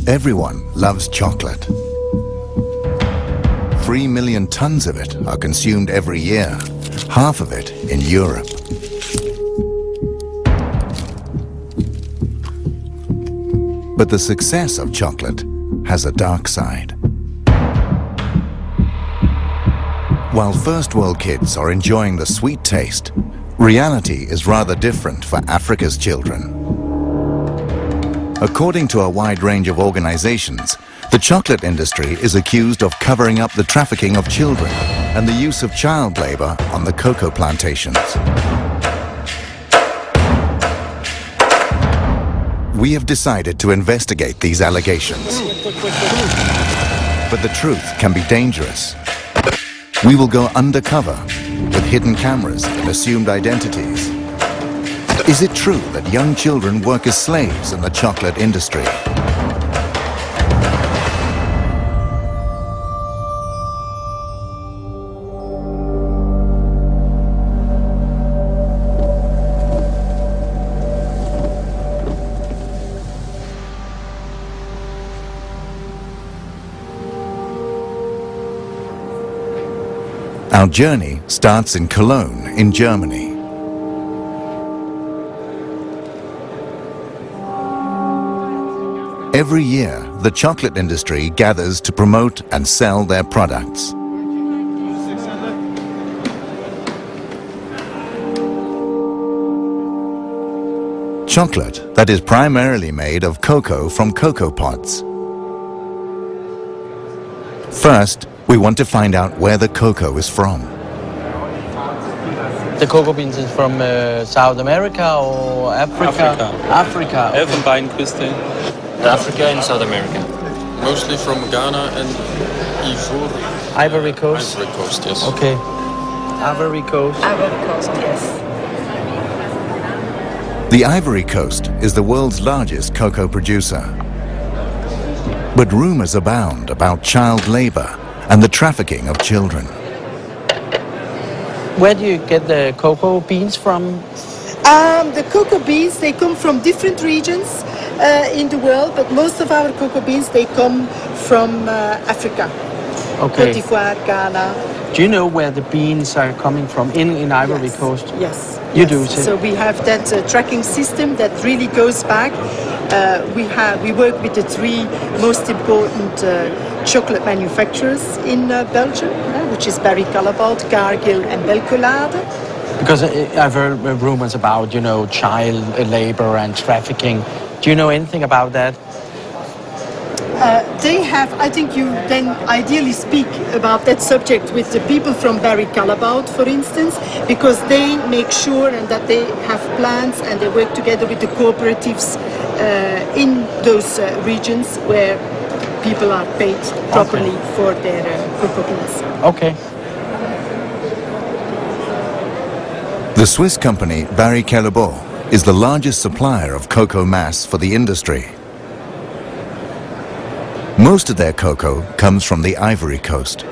Everyone loves chocolate. 3 million tons of it are consumed every year, half of it in Europe. But the success of chocolate has a dark side. While first world kids are enjoying the sweet taste, reality is rather different for Africa's children. According to a wide range of organizations, the chocolate industry is accused of covering up the trafficking of children and the use of child labor on the cocoa plantations. We have decided to investigate these allegations. But the truth can be dangerous. We will go undercover with hidden cameras and assumed identities. Is it true that young children work as slaves in the chocolate industry? Our journey starts in Cologne, in Germany. Every year, the chocolate industry gathers to promote and sell their products. Chocolate that is primarily made of cocoa from cocoa pods. First, we want to find out where the cocoa is from. The cocoa beans is from South America or Africa? Africa. Okay. Elfenbeinküste. Africa and South America. Mostly from Ghana and Ivory Coast. Ivory Coast, yes. Okay. Ivory Coast. Ivory Coast, yes. The Ivory Coast is the world's largest cocoa producer. But rumors abound about child labor and the trafficking of children. Where do you get the cocoa beans from? The cocoa beans, they come from different regions in the world, but most of our cocoa beans, they come from Africa. Okay. Côte d'Ivoire, Ghana. Do you know where the beans are coming from in Ivory Coast? Yes. You do, too? So we have that tracking system that really goes back. We work with the 3 most important chocolate manufacturers in Belgium, which is Barry Callebaut, Cargill and Belcolade. Because I've heard rumors about, you know, child labor and trafficking. Do you know anything about that? They have, I think you then ideally speak about that subject with the people from Barry Callebaut, for instance, because they make sure and that they have plans and they work together with the cooperatives in those regions where people are paid properly for their cocoa beans. Okay. The Swiss company Barry Callebaut is the largest supplier of cocoa mass for the industry. Most of their cocoa comes from the Ivory Coast.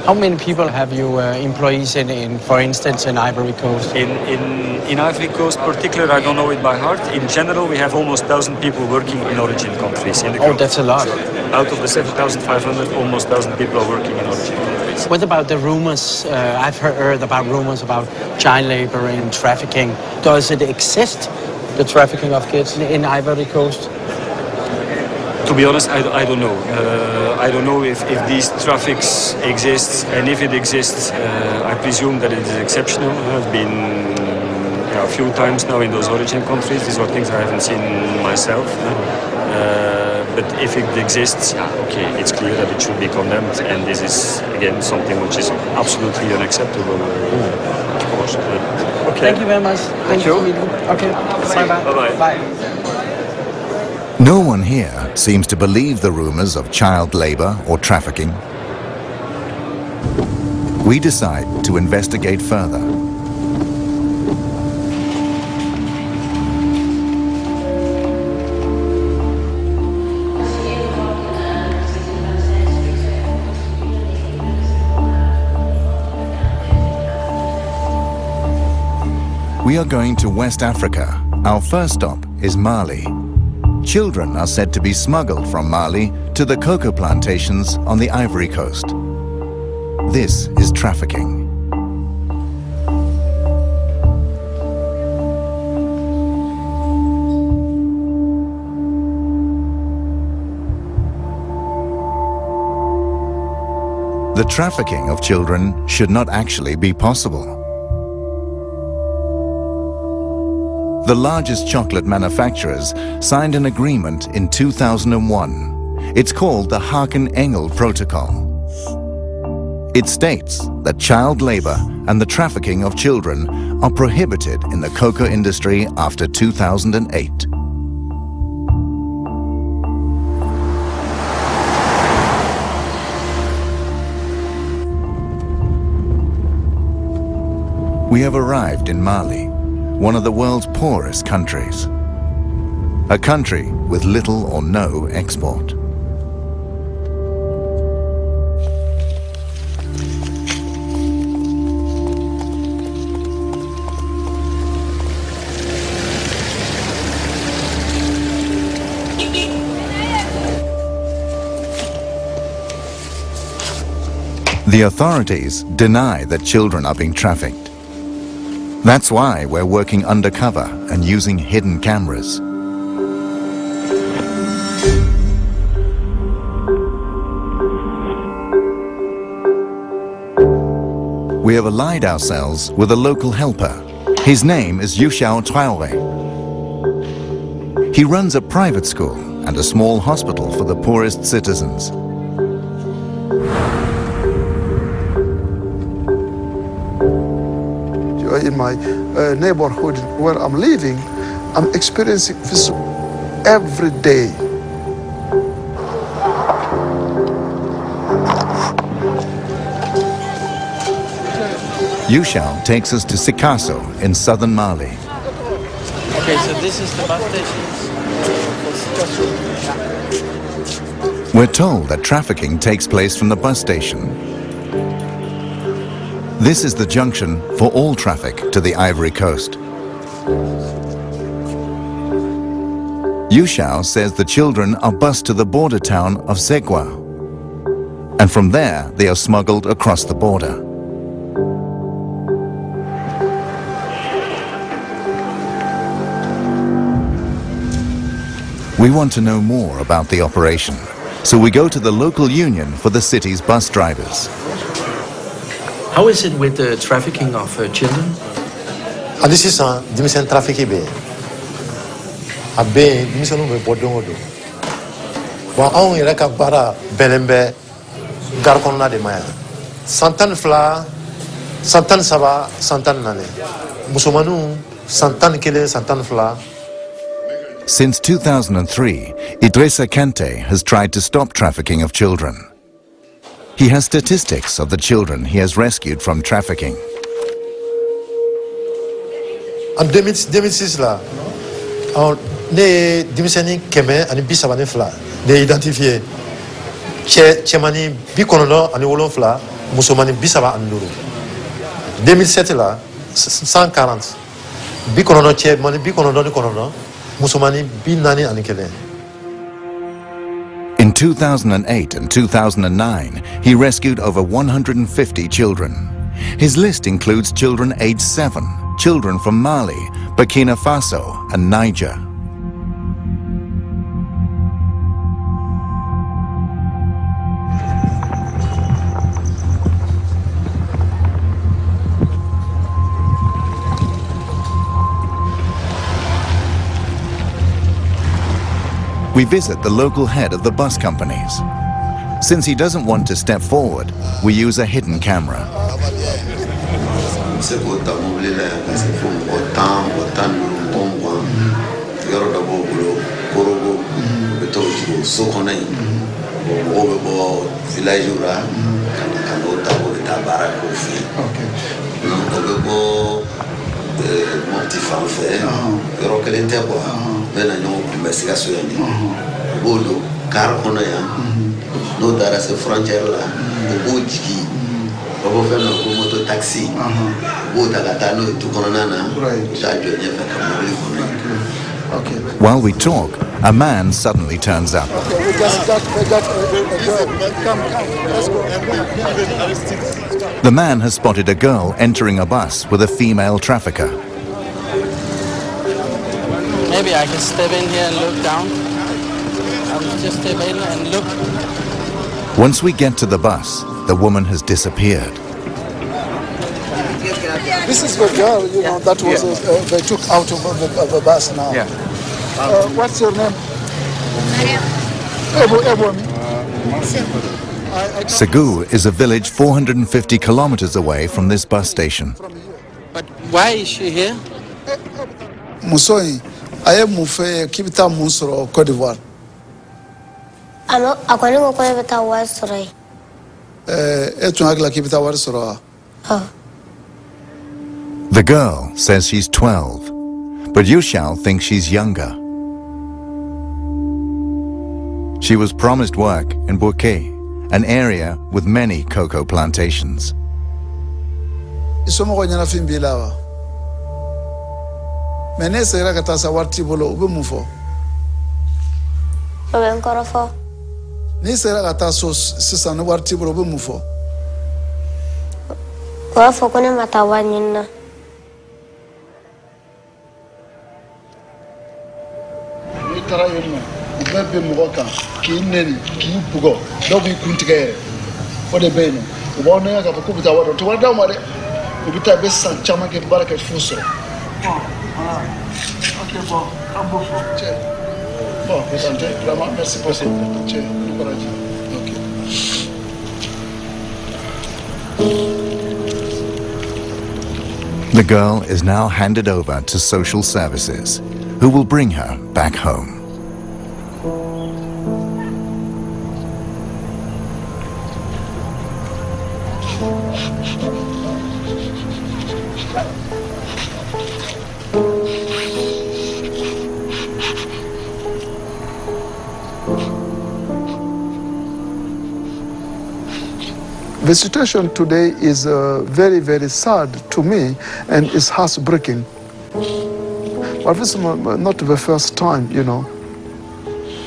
How many people have you employees in, for instance, in Ivory Coast? In Ivory Coast particular, I don't know it by heart. In general, we have almost 1,000 people working in origin countries. In the group. Oh, that's a lot. Out of the 7,500, almost 1,000 people are working in origin countries. What about the rumors? I've heard about rumors about child labor and trafficking. Does it exist, the trafficking of kids in Ivory Coast? To be honest, I don't know. I don't know if these traffics exist, and if it exists, I presume that it is exceptional. I've been a few times now in those origin countries. These are things I haven't seen myself. But if it exists, okay, it's clear that it should be condemned, and this is, again, something which is absolutely unacceptable, of course. Okay. Thank you very much. Thank you. Okay, bye-bye. Bye-bye. Bye. No one here seems to believe the rumors of child labor or trafficking. We decide to investigate further. We are going to West Africa. Our first stop is Mali. children are said to be smuggled from Mali to the cocoa plantations on the Ivory Coast. This is trafficking. The trafficking of children should not actually be possible. The largest chocolate manufacturers signed an agreement in 2001. It's called the Haken-Engel Protocol. It states that child labor and the trafficking of children are prohibited in the cocoa industry after 2008. We have arrived in Mali, one of the world's poorest countries. A country with little or no export. The authorities deny that children are being trafficked. That's why we're working undercover and using hidden cameras. We have allied ourselves with a local helper. His name is Yuxiao Traore. He runs a private school and a small hospital for the poorest citizens. In my neighborhood where I'm living, I'm experiencing this every day. Yuxiao takes us to Sikasso in southern Mali. Okay, so this is the bus station. We're told that trafficking takes place from the bus station. This is the junction for all traffic to the Ivory Coast. Yuxiao says the children are bused to the border town of Segwa, and from there they are smuggled across the border. We want to know more about the operation, so we go to the local union for the city's bus drivers. How is it with the trafficking of children? This is a dimension trafficking. A bay, dimension of Bodongo. While only like a bara, Belembe, Garcona de Maya. Santan Fla, Santan Saba, Santan Nane. Musumanu, Santan Kile, Santan Fla. Since 2003, Idrissa Kante has tried to stop trafficking of children. He has statistics of the children he has rescued from trafficking. En 2006 là, ne dimisani keme ani bisabane fla, ne identifié. Chemani bikonono ani wolofla, musomani bisaba anduru. 2007 là, 140. Bikonono chemani bikonono ni konono, musomani binani ani kele. In 2008 and 2009, he rescued over 150 children. His list includes children aged 7, children from Mali, Burkina Faso, and Niger. We visit the local head of the bus companies. Since he doesn't want to step forward, we use a hidden camera. No dara se frontière là o jigi o fe no ko moto taxi o tagata no tu konana na ja jo nye fa ka mobile. While we talk, A man suddenly turns up. The man has spotted a girl entering a bus with a female trafficker. Maybe I can step in here and look down. I'll just step in and look. Once we get to the bus, the woman has disappeared. This is the girl, you know, that was they took out of the bus now. Yeah. What's your name? Segu is a village 450 kilometers away from this bus station. But why is she here? Musoi, I am Mufe Kibita Musoro, Côte d'Ivoire. Ako ko beta wasray. Etunagla Kibita Warsoro. The girl says she's 12, but Yushao thinks she's younger. She was promised work in Bouquet, an area with many cocoa plantations. Isomo ko nyana fimbilawa. Menese era katasa warti bolo ube mufo. Oben korofo. Ni sera kataso sisa no warti bolo ube mufo. Korofo kone matawa nyina. Ni tara yema. Bebe mugoka ki neni ki pugo do bi kuntigere o de beno o bo no ga ko bita wado to wada mo de o bita be san chama ke baraka fuso okay bon ambos che bon présenté vraiment merci pour cette che nous courage okay. The girl is now handed over to social services, who will bring her back home. The situation today is very, very sad to me and it's heartbreaking. But this is not the first time, you know.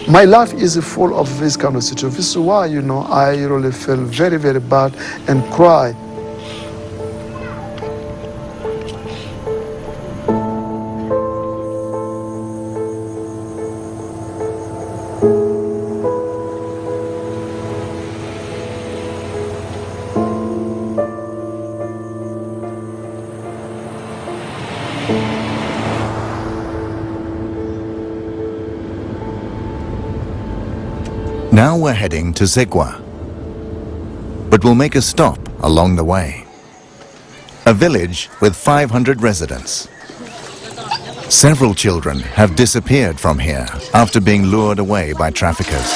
My life is full of this kind of situation. This is why, you know, I really feel very, very bad and cry. Now we're heading to Zegwa, but we'll make a stop along the way. A village with 500 residents. Several children have disappeared from here after being lured away by traffickers.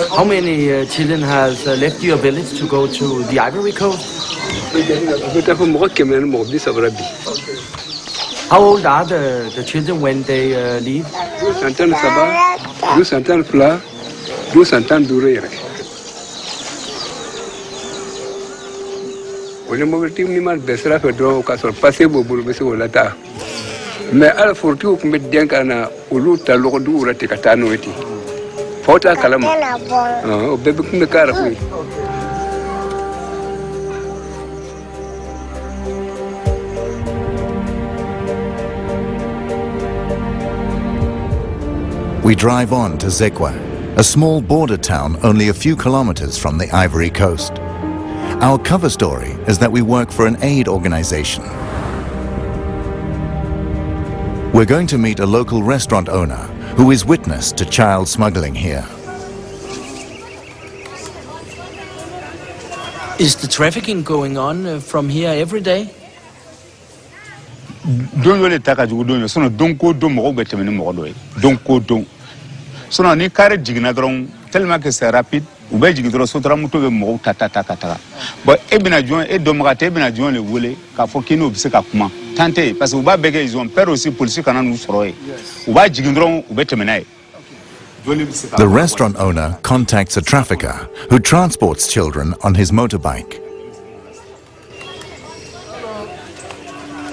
How many children has left your village to go to the Ivory Coast? How old are the children when they leave? 2 sabah, 2 fla, 2 durere. On est mauvais ni mal besra fait donc qu'à sur passer bobo bese wala ta. Mais ala forti ko met denka na uluta lokodu ura te katano eti. Fota kalama. O bebe kumbe kara ku. We drive on to Zegwa, a small border town only a few kilometers from the Ivory Coast. Our cover story is that we work for an aid organization. We're going to meet a local restaurant owner who is witness to child smuggling here. Is the trafficking going on from here every day? Don't really take a good so don't go do more better than more. Don't go do. So now ni carry jignadron tellement que c'est rapide ou bien jignadron sotra muto be mo tata. But ebina join et domrate ebina join le volé ka fokino bise ka kuma tante parce que ba bege ils ont peur aussi police kana nous soroy ou ba jignadron ou betemenai. The restaurant owner contacts a trafficker who transports children on his motorbike.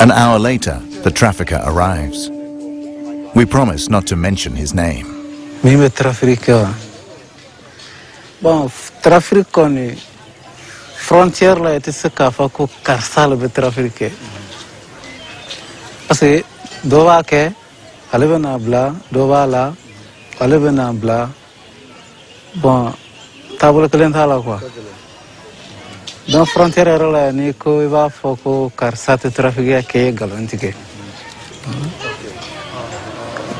An hour later, the trafficker arrives. We promise not to mention his name. Mimi trafficker. Bon, trafic koni frontière la ete se kafa ko karsal be trafficker. Parce que dova ke alebe na bla, dova la alebe na bla. Bon, table kelen thala quoi. Dans frontière la ni ko iba foko karsate trafficker ke galantike.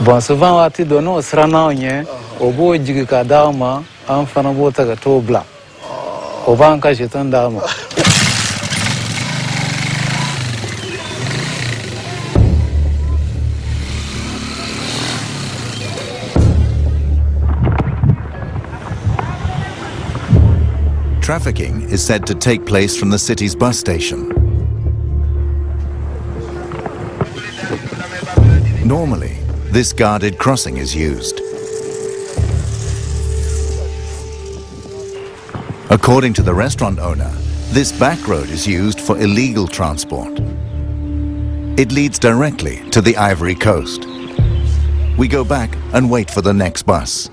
Bon, souvent wati dono srana onye obo jigi ka dama an fana bota ga to bla. Oba an kashe tan dama. Trafficking is said to take place from the city's bus station. Normally, this guarded crossing is used. According to the restaurant owner, this back road is used for illegal transport. It leads directly to the Ivory Coast. We go back and wait for the next bus.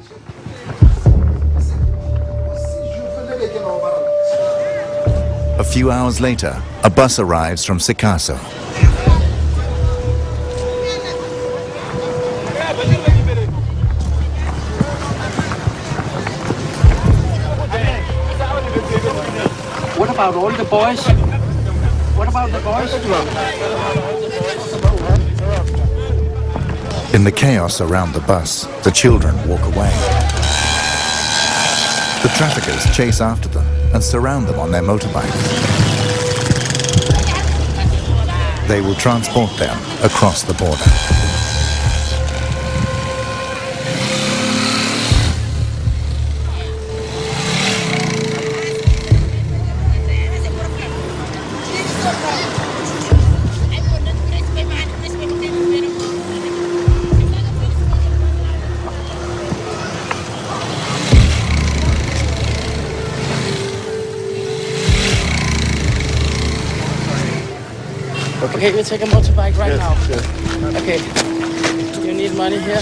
A few hours later, a bus arrives from Sikasso. What about all the boys? What about the boys? In the chaos around the bus, the children walk away. The traffickers chase after them and surround them on their motorbikes. They will transport them across the border. Okay, you take a motorbike right now. Yes. Okay. You need money here?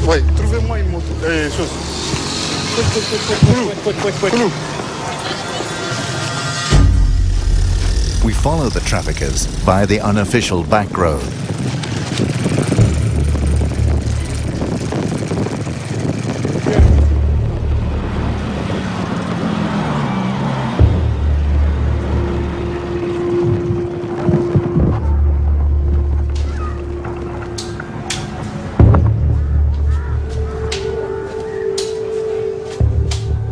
Oui, trouvez-moi une moto. Chose. Quick. We follow the traffickers via the unofficial back road.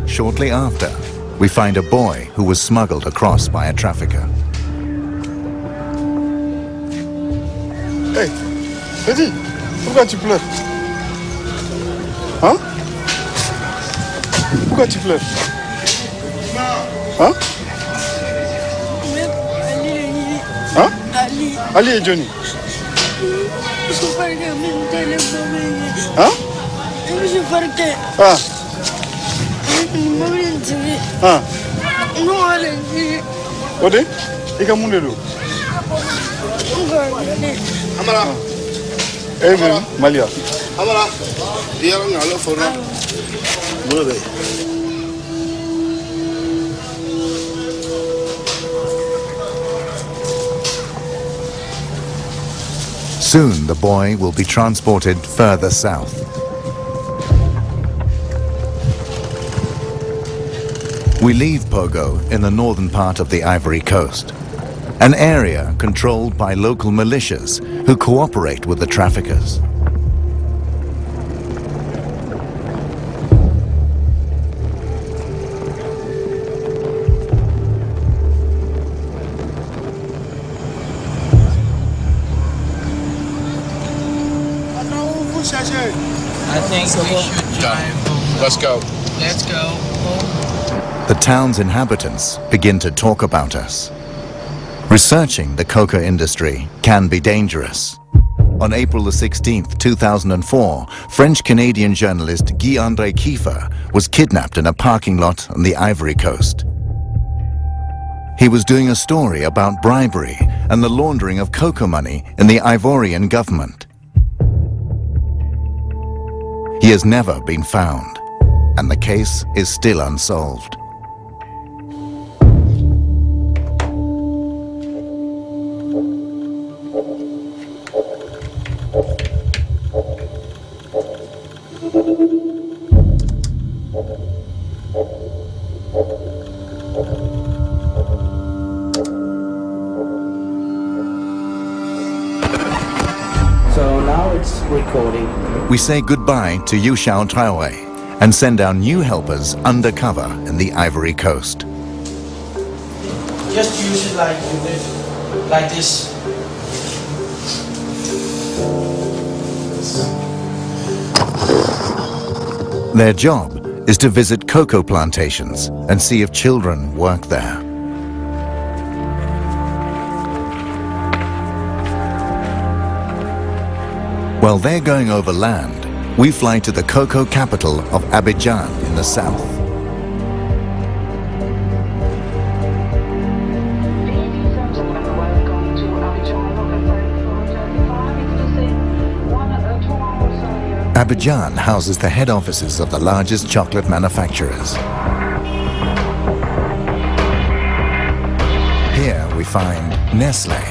Shortly after, we find a boy who was smuggled across by a trafficker. Hey, Eddie, pourquoi tu pleures? Hein? Pourquoi tu pleures? Hein? Hein? Ali et Johnny. Hein? Ah. Ah. Ode? Ika mundelo. Amara. Eh, Malia. Amara. Dia orang ngalo fora. Boleh. Soon the boy will be transported further south. We leave Pogo in the northern part of the Ivory Coast, an area controlled by local militias who cooperate with the traffickers. I think we should drive. Let's go. Let's go. The town's inhabitants begin to talk about us. Researching the coca industry can be dangerous. On April the 16th, 2004, French-Canadian journalist Guy-André Kiefer was kidnapped in a parking lot on the Ivory Coast. He was doing a story about bribery and the laundering of cocoa money in the Ivorian government. He has never been found, and the case is still unsolved. We say goodbye to Yu Xiao Traore and send our new helpers undercover in the Ivory Coast. Just use it like this. Their job is to visit cocoa plantations and see if children work there. While they're going over land, we fly to the cocoa capital of Abidjan in the south. Abidjan houses the head offices of the largest chocolate manufacturers. Here we find Nestlé,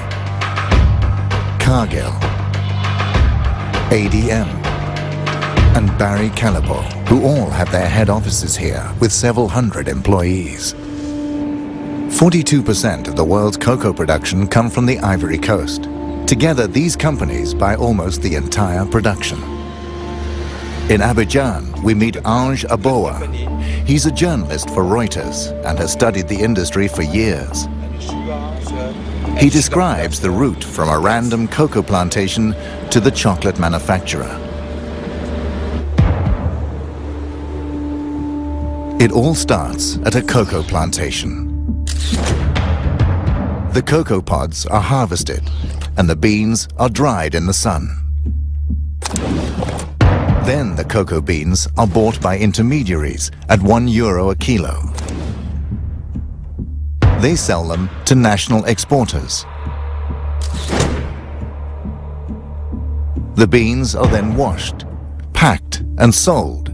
Cargill, ADM, and Barry Callebaut, who all have their head offices here with several hundred employees. 42% of the world's cocoa production come from the Ivory Coast. Together, these companies buy almost the entire production. In Abidjan, we meet Ange Aboa. He's a journalist for Reuters and has studied the industry for years. He describes the route from a random cocoa plantation to the chocolate manufacturer. It all starts at a cocoa plantation. The cocoa pods are harvested and the beans are dried in the sun. Then the cocoa beans are bought by intermediaries at €1 a kilo. They sell them to national exporters. The beans are then washed, packed and sold.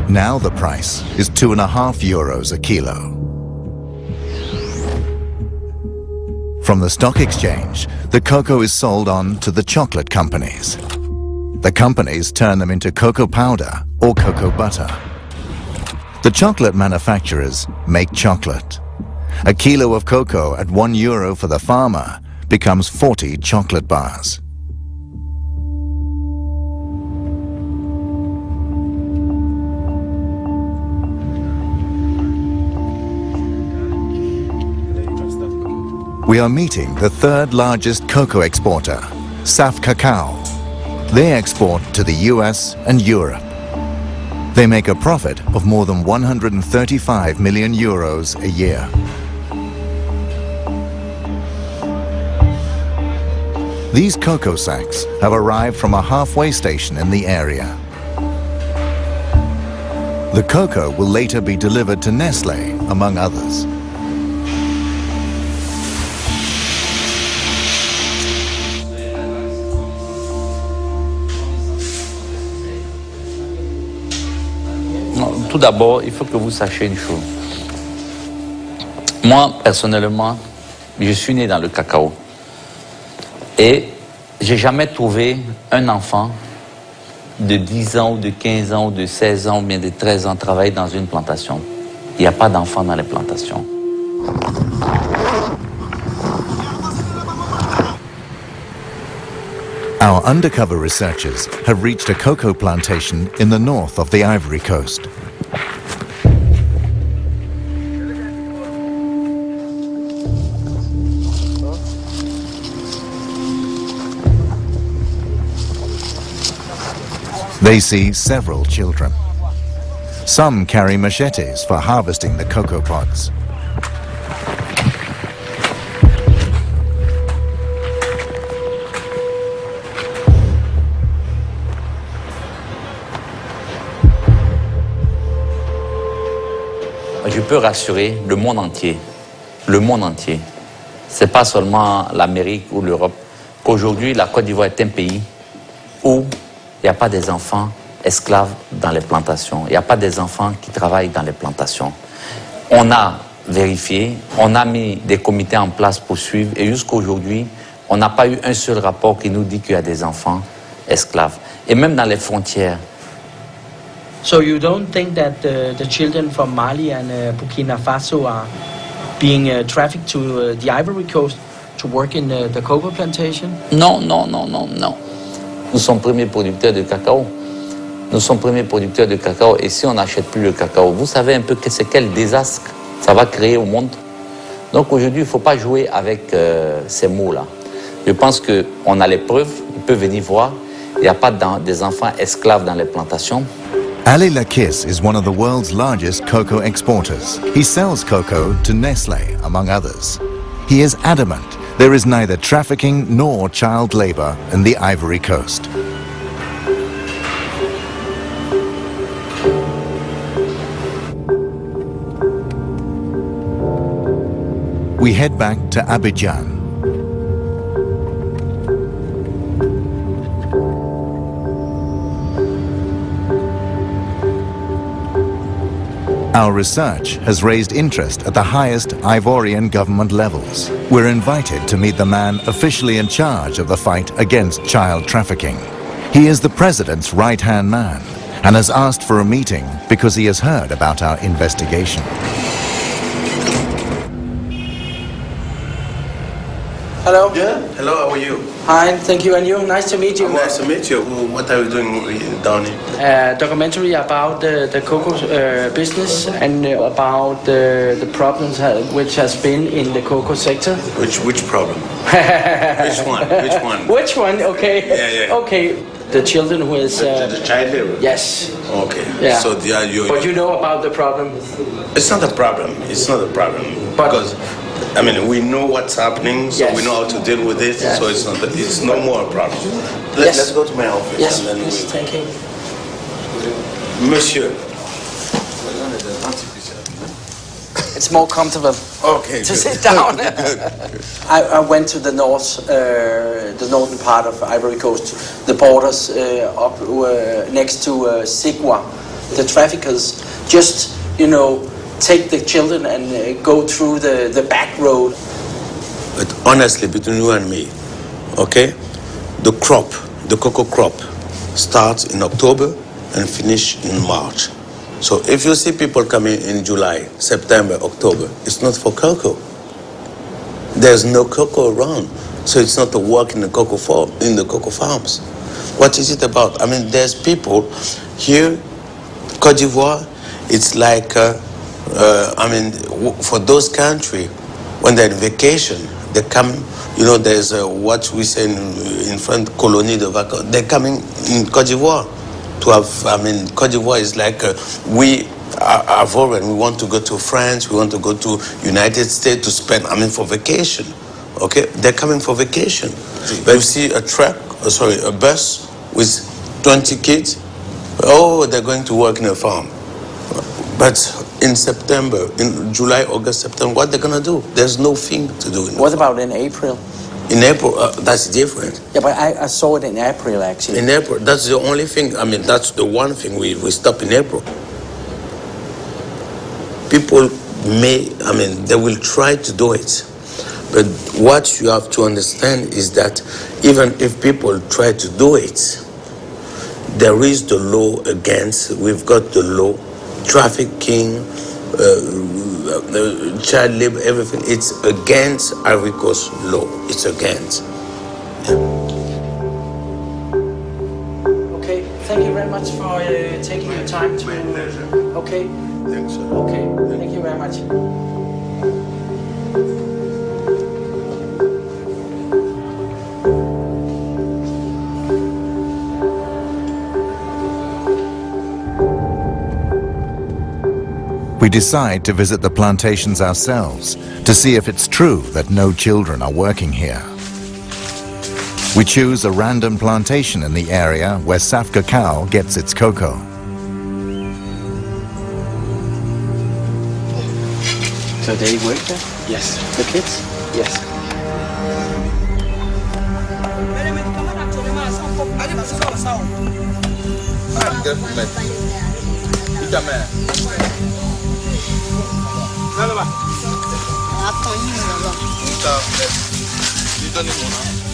Now the price is €2.50 a kilo. From the stock exchange, the cocoa is sold on to the chocolate companies. The companies turn them into cocoa powder or cocoa butter. The chocolate manufacturers make chocolate. A kilo of cocoa at €1 for the farmer becomes 40 chocolate bars. We are meeting the third largest cocoa exporter, Saf Cacao. They export to the US and Europe. They make a profit of more than €135 million a year. These cocoa sacks have arrived from a halfway station in the area. The cocoa will later be delivered to Nestlé, among others. Tout d'abord, il faut que vous sachiez une chose. Moi, personnellement, je suis né dans le cacao. Et j'ai jamais trouvé un enfant de 10 ans ou de 15 ans ou de 16 ans ou bien de 13 ans travailler dans une plantation. Il n'y a pas d'enfants dans les plantations. Our undercover researchers have reached a cocoa plantation in the north of the Ivory Coast. They see several children. Some carry machetes for harvesting the cocoa pods. je peux rassurer le monde entier. Le monde entier. Ce n'est pas seulement l'Amérique ou l'Europe. Qu'aujourd'hui, la Côte d'Ivoire est un pays où il n'y a pas des enfants esclaves dans les plantations. Il n'y a pas des enfants qui travaillent dans les plantations. On a vérifié, on a mis des comités en place pour suivre et jusqu'à aujourd'hui, on n'a pas eu un seul rapport qui nous dit qu'il y a des enfants esclaves. Et même dans les frontières. So you don't think that the children from Mali and Burkina Faso are being trafficked to the Ivory Coast to work in the cocoa plantation? Non, non, non, non, non. Nous sommes premiers producteurs de cacao. Nous sommes premiers producteurs de cacao et si on n'achète plus le cacao, vous savez un peu que c'est quel désastre ça va créer au monde. Donc aujourd'hui, il ne faut pas jouer avec ces mots-là. Je pense qu'on a les preuves, on peut venir voir. Il n'y a pas des enfants esclaves dans les plantations. Ali Lakis is one of the world's largest cocoa exporters. He sells cocoa to Nestlé, among others. He is adamant there is neither trafficking nor child labor in the Ivory Coast. We head back to Abidjan. Our research has raised interest at the highest Ivorian government levels. We're invited to meet the man officially in charge of the fight against child trafficking. He is the president's right-hand man and has asked for a meeting because he has heard about our investigation. Hello. Yeah. Hello. How are you? Hi. Thank you. And you? Nice to meet you. Nice to meet you. What are you doing down here? Documentary about the cocoa business and about the problems which has been in the cocoa sector. Which problem? Which one? Which one? Which one? Okay. Yeah, yeah. Okay. The children who is the child labor. Yes. Okay. Yeah. So but you know about the problem. It's not a problem. It's not a problem because I mean we know what's happening, so yes. we know how to deal with it. Yes. So it's not. It's no more a problem. Yes. Let's go to my office. Yes. And then please. Thank you. Monsieur. It's more comfortable. Okay. To sit down. Good. I went to the northern part of Ivory Coast, the borders up next to Sigua. The traffickers just, take the children and go through the back road. But honestly, between you and me, okay, the cocoa crop, starts in October and finish in March. So if you see people coming in July, September, October, it's not for cocoa. There's no cocoa around, so it's not a work in the cocoa farms. What is it about? I mean, there's people here, Côte d'Ivoire. It's like, for those countries, when they're on vacation, they come. There's what we say in French, colonie de vacances. They're coming in Côte d'Ivoire to have. Côte d'Ivoire is like we are foreign. We want to go to France. We want to go to United States to spend. For vacation. Okay, they're coming for vacation. But you see a bus with 20 kids. Oh, they're going to work in a farm. But in September, in July, August, September, what they're gonna do? There's no thing to do. What about in April? In April, that's different. Yeah, but I saw it in April, actually. In April, that's the only thing. That's the one thing we stop in April. People they will try to do it. But what you have to understand is that even if people try to do it, there is the law against. We've got the law, trafficking, child labor, everything. It's against Ivory Coast law. It's against. Okay, thank you very much for taking your time to. My pleasure. Okay. Thanks, sir. Okay, thank you very much. We decide to visit the plantations ourselves to see if it's true that no children are working here. We choose a random plantation in the area where Saf Cacao gets its cocoa. So they work there? Yes. The kids? Yes.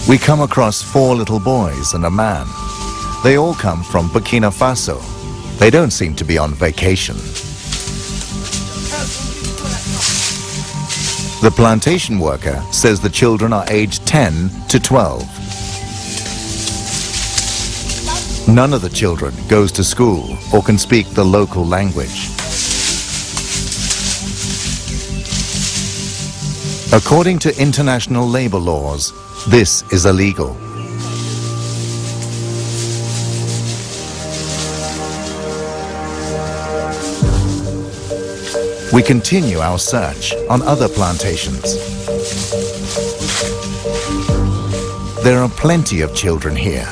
We come across 4 little boys and a man. They all come from Burkina Faso. They don't seem to be on vacation. The plantation worker says the children are aged 10 to 12. None of the children goes to school or can speak the local language. According to international labor laws, this is illegal. We continue our search on other plantations. There are plenty of children here.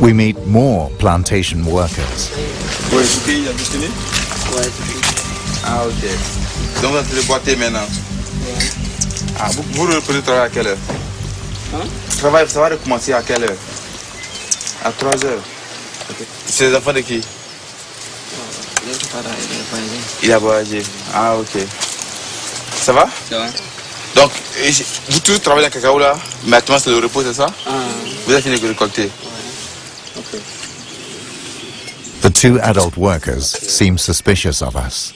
We meet more plantation workers. Ah, ok. Donc, vous allez boiter maintenant. Ah, vous reprenez le travail à quelle heure? Le travail, ça va recommencer à quelle heure? À 3 heures. Okay. C'est les enfants de qui? Il a voyagé. Ah, ok. Ça va? Ça va. Donc, vous tous travaillez dans le cacao là, maintenant c'est le repos, c'est ça? Vous avez fini de récolter? Okay. The 2 adult workers seem suspicious of us.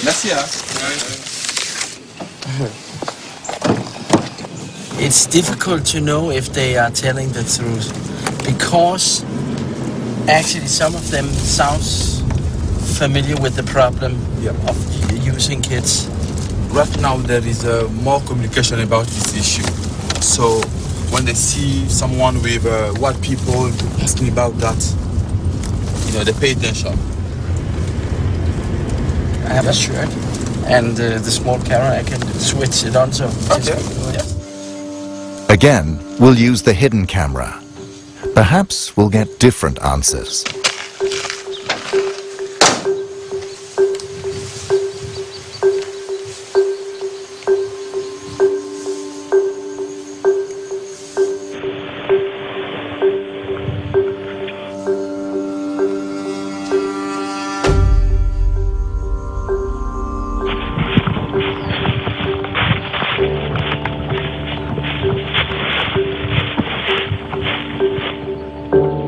Merci. It's difficult to know if they are telling the truth because actually some of them sounds familiar with the problem of using kids. Right now there is more communication about this issue. So when they see someone with white people asking about that, you know, they pay attention. I have a shirt and the small camera, I can switch it on so. Okay. Again, we'll use the hidden camera. Perhaps we'll get different answers.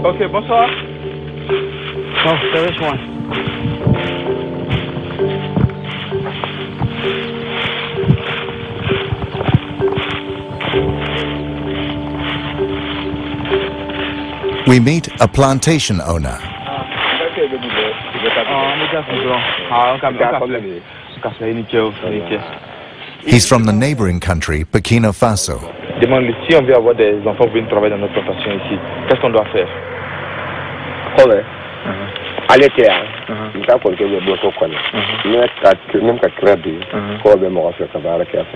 Ok, bonsoir. Oh, there is one. We meet a plantation owner. He's from the neighboring country, Burkina Faso. Demande si on veut avoir des enfants pour venir travailler dans notre plantation ici, qu'est-ce qu'on doit faire? Allez, tiens, il faut que je bosse au coin. Même qu'à crédit, quand on va faire ça, on va faire.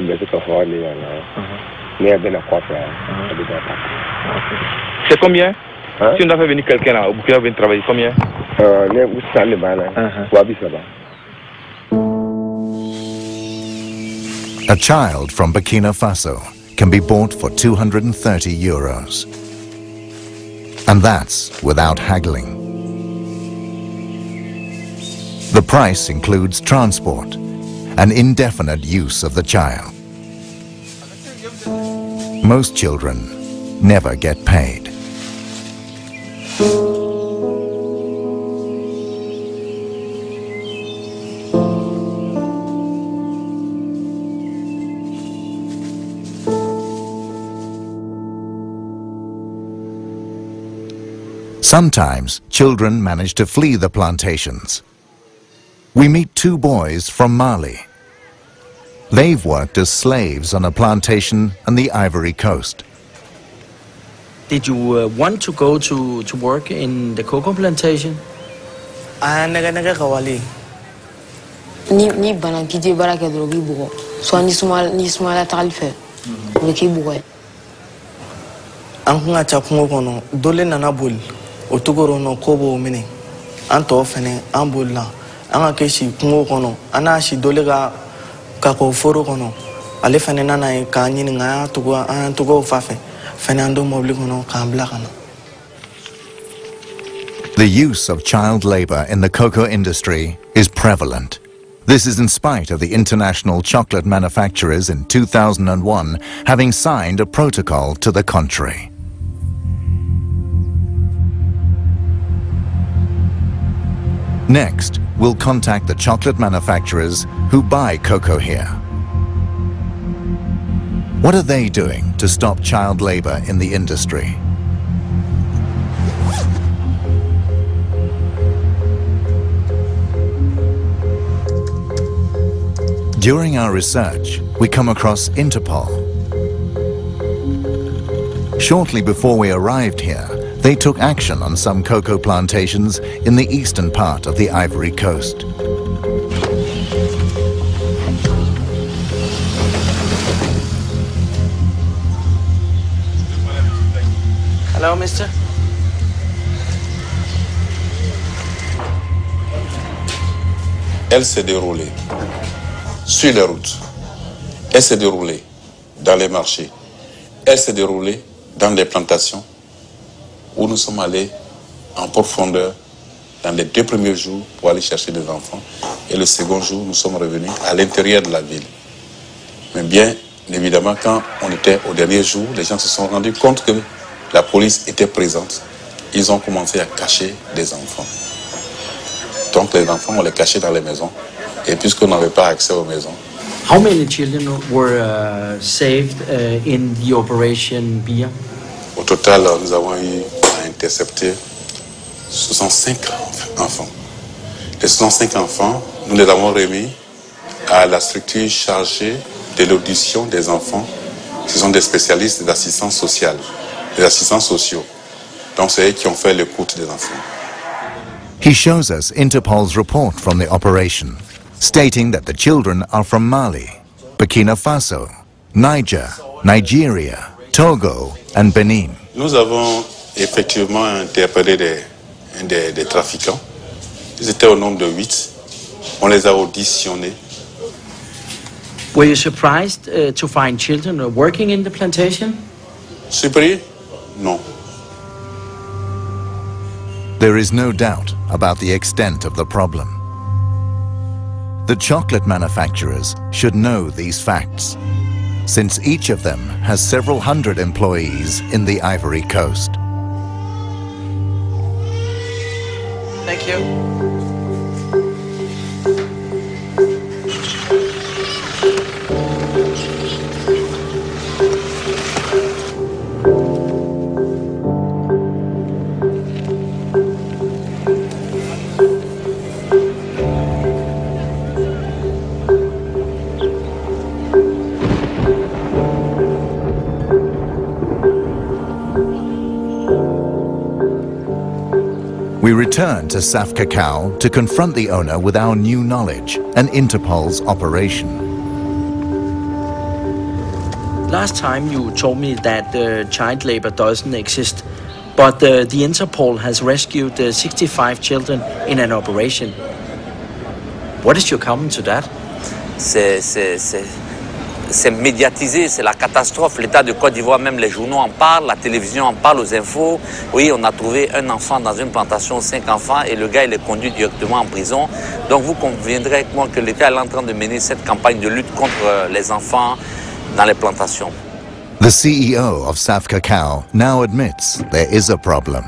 Il va se faire aller, mais il va quoi faire. C'est combien? Si on doit faire venir quelqu'un là, au Burkina venir travailler, combien? A child from Burkina Faso can be bought for €230. And that's without haggling. The price includes transport and indefinite use of the child. Most children never get paid. Sometimes children manage to flee the plantations. We meet 2 boys from Mali. They've worked as slaves on a plantation on the Ivory Coast. Did you want to go to work in the cocoa plantation? Ni bana kiti baraka drogi bugo. So ni smala talife. Ni bugo. Ankunga chakungo kono dole nana bol. Otugoro no kobo mene. Anto fene ambola. Anga keshi kungo kono. Ana shi dole ga kako foro kono. Ale fene nana e ka nyini nga tugo fafe. Fene ando mobli kono ka ambla kono. The use of child labor in the cocoa industry is prevalent. This is in spite of the international chocolate manufacturers in 2001 having signed a protocol to the contrary. Next, we'll contact the chocolate manufacturers who buy cocoa here. What are they doing to stop child labor in the industry? During our research, we come across Interpol. Shortly before we arrived here, they took action on some cocoa plantations in the eastern part of the Ivory Coast. Hello, mister. Elle s'est déroulée sur les routes, elle s'est déroulée dans les marchés, elle s'est déroulée dans les plantations où nous sommes allés en profondeur dans les 2 premiers jours pour aller chercher des enfants et le second jour nous sommes revenus à l'intérieur de la ville. Mais bien évidemment quand on était au dernier jour, les gens se sont rendus compte que la police était présente. Ils ont commencé à cacher des enfants. Donc les enfants on les cachait dans les maisons. Et puisqu'on n'avait pas accès aux maisons. How many children were saved in the operation Bia? Au total, nous avons eu à intercepter 65 enfants. Les 65 enfants, nous les avons remis à la structure chargée de l'audition des enfants. Ce sont des spécialistes d'assistance sociale, des assistants sociaux. Donc c'est eux qui ont fait l'écoute des enfants. He shows us Interpol's report from the operation, stating that the children are from Mali, Burkina Faso, Niger, Nigeria, Togo and Benin. Nous avons effectivement interpellé des trafiquants. Ils étaient au nombre de 8. On les a auditionnés. Were you surprised to find children working in the plantation? Surpris? Non. There is no doubt about the extent of the problem. The chocolate manufacturers should know these facts, since each of them has several hundred employees in the Ivory Coast. Thank you. We return to Saf Cacao to confront the owner with our new knowledge and Interpol's operation. Last time you told me that child labor doesn't exist, but the Interpol has rescued 65 children in an operation. What is your comment to that? C'est médiatisé, c'est la catastrophe. L'État de Côte d'Ivoire, même les journaux en parlent, la télévision en parle, aux infos. Oui, on a trouvé un enfant dans une plantation, 5 enfants, et le gars, il est conduit directement en prison. Donc vous conviendrez avec moi que l'État est en train de mener cette campagne de lutte contre les enfants dans les plantations. The CEO of Saf Cacao now admits there is a problem.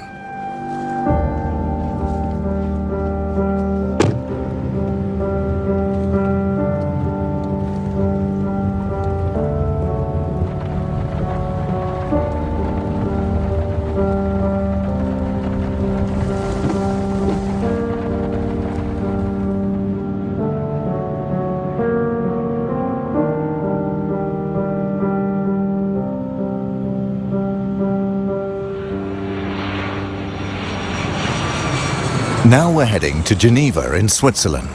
Now we're heading to Geneva in Switzerland.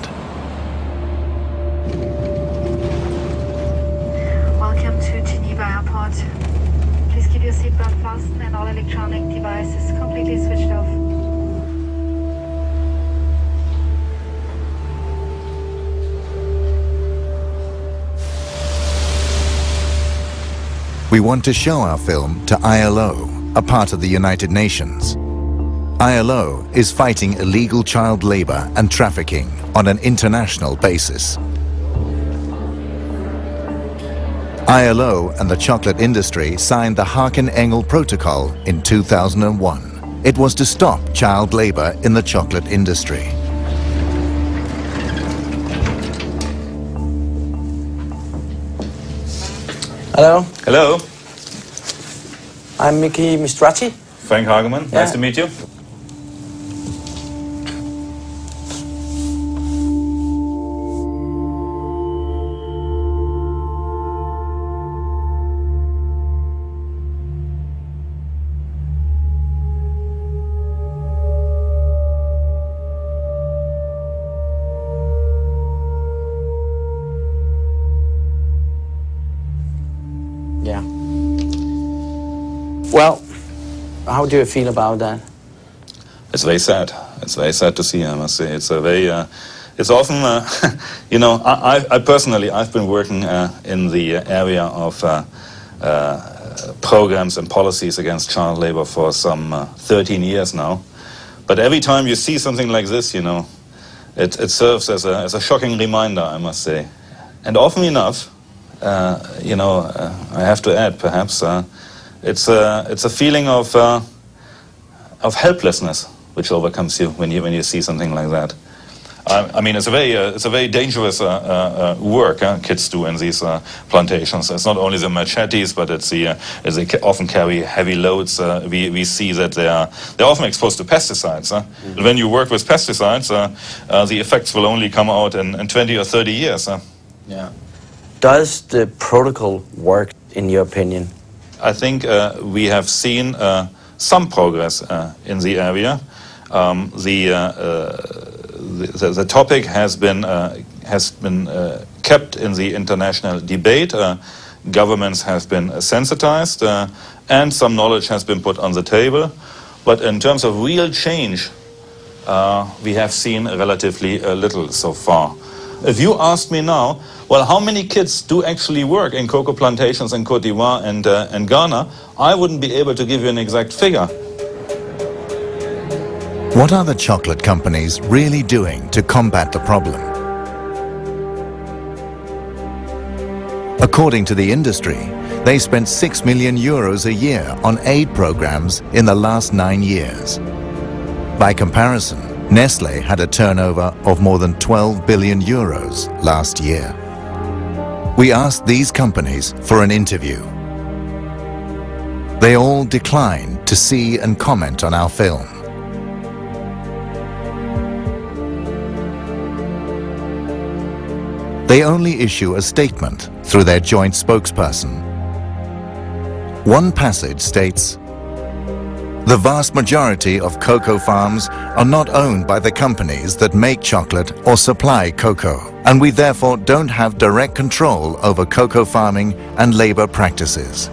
Welcome to Geneva Airport. Please keep your seatbelt fastened and all electronic devices completely switched off. We want to show our film to ILO, a part of the United Nations. ILO is fighting illegal child labor and trafficking on an international basis. ILO and the chocolate industry signed the Haken-Engel Protocol in 2001. It was to stop child labor in the chocolate industry. Hello. Hello. I'm Mickey Mistrati. Frank Hageman. Yeah. Nice to meet you. Yeah. Well, how do you feel about that? It's very sad. It's very sad to see, I must say. It's a very, it's often, you know, I personally, I've been working in the area of programs and policies against child labor for some 13 years now. But every time you see something like this, you know, it serves as a shocking reminder, I must say. And often enough, you know, I have to add, perhaps, it's a feeling of helplessness which overcomes you when you see something like that. I mean, it's a very dangerous work kids do in these plantations. It's not only the machetes, but it's they often carry heavy loads. We see that they're often exposed to pesticides. Mm-hmm. When you work with pesticides, the effects will only come out in 20 or 30 years. Yeah. Does the protocol work, in your opinion? I think we have seen some progress in the area. The topic has been kept in the international debate. Governments have been sensitized, and some knowledge has been put on the table. But in terms of real change, we have seen relatively little so far. If you ask me now, well, how many kids do actually work in cocoa plantations in Côte d'Ivoire and Ghana, I wouldn't be able to give you an exact figure. What are the chocolate companies really doing to combat the problem? According to the industry, they spent €6 million a year on aid programs in the last 9 years. By comparison, Nestlé had a turnover of more than €12 billion last year. We asked these companies for an interview. They all declined to see and comment on our film. They only issue a statement through their joint spokesperson. One passage states, "The vast majority of cocoa farms are not owned by the companies that make chocolate or supply cocoa, and we therefore don't have direct control over cocoa farming and labor practices.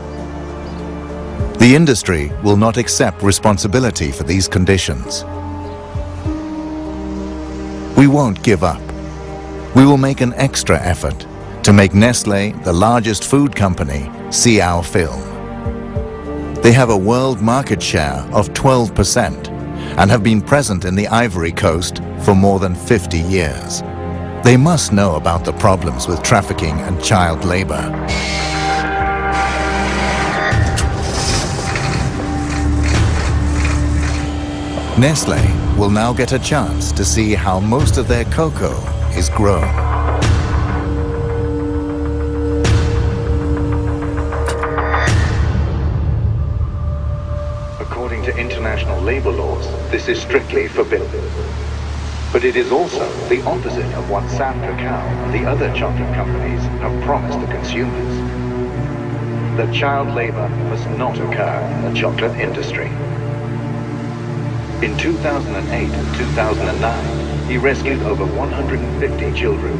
The industry will not accept responsibility for these conditions. We won't give up. We will make an extra effort to make Nestlé, the largest food company, see our film. They have a world market share of 12% and have been present in the Ivory Coast for more than 50 years. They must know about the problems with trafficking and child labor." Nestlé will now get a chance to see how most of their cocoa is grown. According to international labor laws, this is strictly forbidden. But it is also the opposite of what San Cacao and the other chocolate companies have promised the consumers. That child labor must not occur in the chocolate industry. In 2008 and 2009, he rescued over 150 children.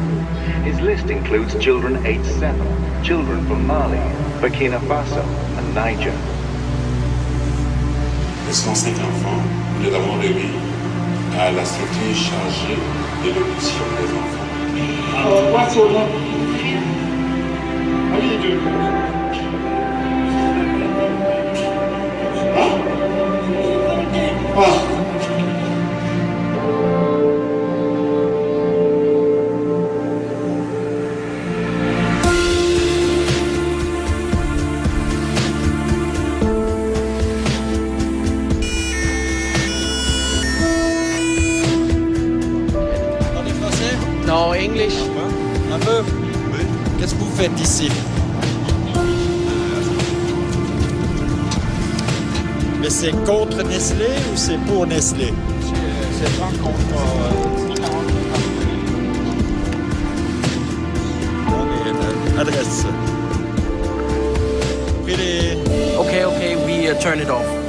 His list includes children aged 7, children from Mali, Burkina Faso, and Niger. Les 105 enfants, nous les avons remis à la structure chargée de l'éducation des enfants. Alors, what's your name? How do you do? Huh? Non, English. Un peu. Oui. Qu'est-ce que vous faites ici? Mais c'est contre Nestlé ou c'est pour Nestlé? C'est pas contre. Adresse. Okay, we turn it off.